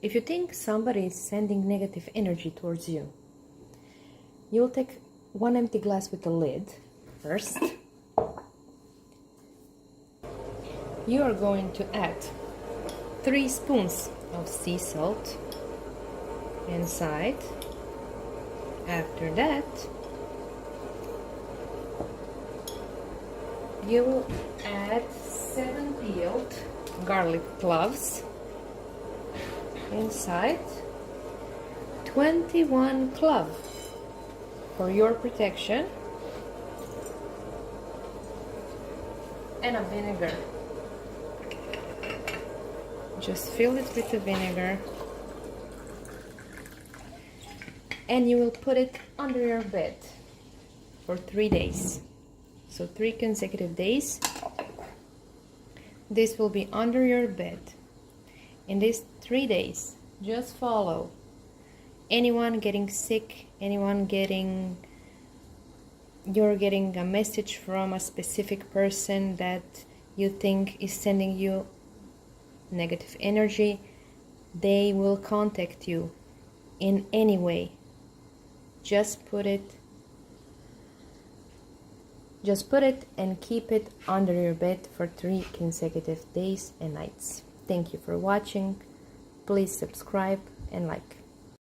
If you think somebody is sending negative energy towards you, you will take one empty glass with a lid first. You are going to add 3 spoons of sea salt inside. After that, you will add 7 peeled garlic cloves inside, 21 cloves for your protection, and a vinegar. Just fill it with the vinegar and you will put it under your bed for 3 days. So 3 consecutive days. This will be under your bed. In these 3 days, just follow. Anyone getting sick, anyone you're getting a message from a specific person that you think is sending you negative energy, they will contact you in any way. Just put it and keep it under your bed for 3 consecutive days and nights. Thank you for watching. Please subscribe and like.